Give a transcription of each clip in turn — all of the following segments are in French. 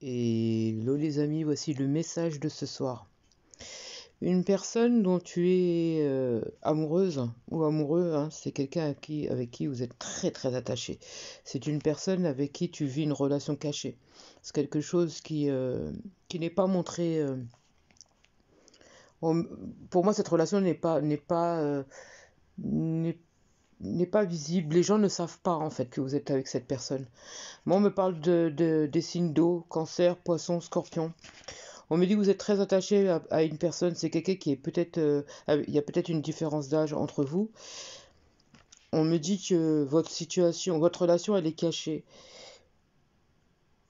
Hello les amis, voici le message de ce soir. Une personne dont tu es amoureuse ou amoureux, hein, c'est quelqu'un avec qui vous êtes très très attaché. C'est une personne avec qui tu vis une relation cachée. C'est quelque chose qui n'est pas montré. On- pour moi, cette relation n'est n'est pas visible. Les gens ne savent pas en fait que vous êtes avec cette personne. Moi, on me parle des signes d'eau, cancer, poisson, scorpion. On me dit que vous êtes très attaché à une personne, c'est quelqu'un qui est peut-être, il y a peut-être une différence d'âge entre vous. On me dit que votre situation, votre relation, elle est cachée.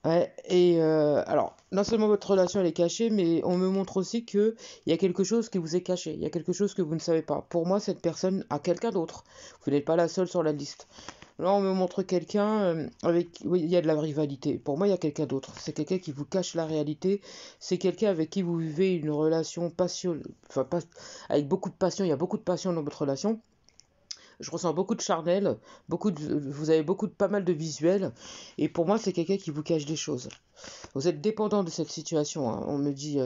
Ouais, et alors, non seulement votre relation elle est cachée, mais on me montre aussi que il y a quelque chose qui vous est caché, il y a quelque chose que vous ne savez pas. Pour moi, cette personne a quelqu'un d'autre. Vous n'êtes pas la seule sur la liste. Là, on me montre quelqu'un avec... Oui, il y a de la rivalité. Pour moi, il y a quelqu'un d'autre. C'est quelqu'un qui vous cache la réalité. C'est quelqu'un avec qui vous vivez une relation passion... Enfin, pas... avec beaucoup de passion. Il y a beaucoup de passion dans votre relation. Je ressens beaucoup de charnel, vous avez pas mal de visuels. Et pour moi, c'est quelqu'un qui vous cache des choses. Vous êtes dépendant de cette situation, hein. On me dit,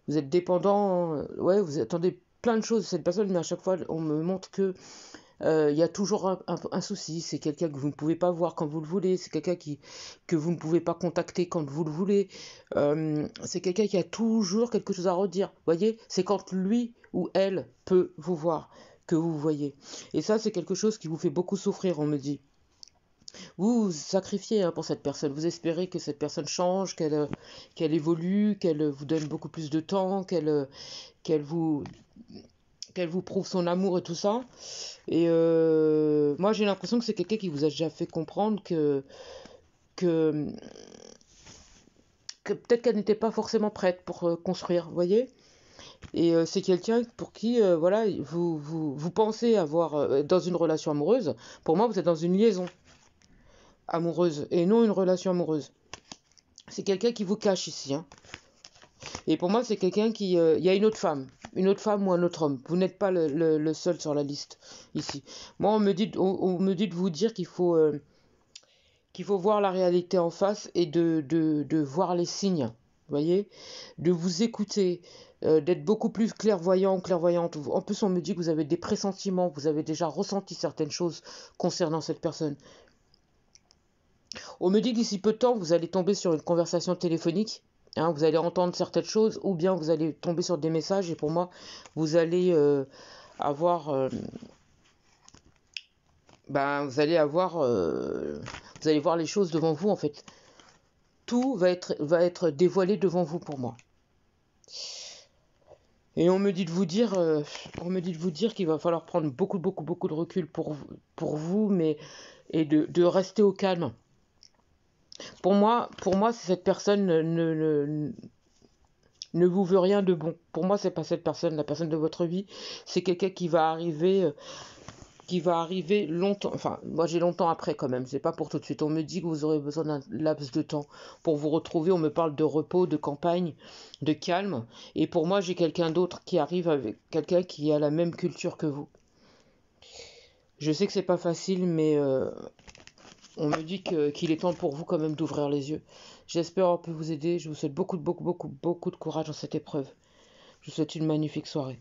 vous êtes dépendant, ouais, vous attendez plein de choses de cette personne, mais à chaque fois, on me montre que il y a toujours un souci. C'est quelqu'un que vous ne pouvez pas voir quand vous le voulez. C'est quelqu'un que vous ne pouvez pas contacter quand vous le voulez. C'est quelqu'un qui a toujours quelque chose à redire. Vous voyez, c'est quand lui ou elle peut vous voir que vous voyez. Et ça, c'est quelque chose qui vous fait beaucoup souffrir, on me dit. Vous vous sacrifiez, hein, pour cette personne. Vous espérez que cette personne change, qu'elle évolue, qu'elle vous donne beaucoup plus de temps, qu'elle vous, qu'elle vous prouve son amour et tout ça. Et moi, j'ai l'impression que c'est quelqu'un qui vous a déjà fait comprendre que, que peut-être qu'elle n'était pas forcément prête pour construire, vous voyez. Et c'est quelqu'un pour qui, voilà, vous pensez avoir, dans une relation amoureuse. Pour moi, vous êtes dans une liaison amoureuse et non une relation amoureuse. C'est quelqu'un qui vous cache ici, hein. Et pour moi, c'est quelqu'un qui... Il y a une autre femme ou un autre homme. Vous n'êtes pas le seul sur la liste ici. Moi, on me dit de vous dire qu'il faut voir la réalité en face et de voir les signes, vous voyez, de vous écouter, d'être beaucoup plus clairvoyant, clairvoyante. En plus, on me dit que vous avez des pressentiments, vous avez déjà ressenti certaines choses concernant cette personne. On me dit que d'ici peu de temps, vous allez tomber sur une conversation téléphonique, hein, vous allez entendre certaines choses, ou bien vous allez tomber sur des messages, et pour moi, vous allez avoir... vous allez avoir... vous allez voir les choses devant vous, en fait. Tout va être dévoilé devant vous pour moi. Et on me dit de vous dire qu'il va falloir prendre beaucoup de recul pour vous, mais et de rester au calme. Pour moi, si cette personne ne vous veut rien de bon. Pour moi, c'est pas cette personne, la personne de votre vie. C'est quelqu'un qui va arriver longtemps. Enfin, moi j'ai longtemps après quand même. C'est pas pour tout de suite. On me dit que vous aurez besoin d'un laps de temps pour vous retrouver. On me parle de repos, de campagne, de calme. Et pour moi, j'ai quelqu'un d'autre qui arrive avec quelqu'un qui a la même culture que vous. Je sais que c'est pas facile, mais on me dit qu'il est temps pour vous quand même d'ouvrir les yeux. J'espère on peut vous aider. Je vous souhaite beaucoup de courage dans cette épreuve. Je vous souhaite une magnifique soirée.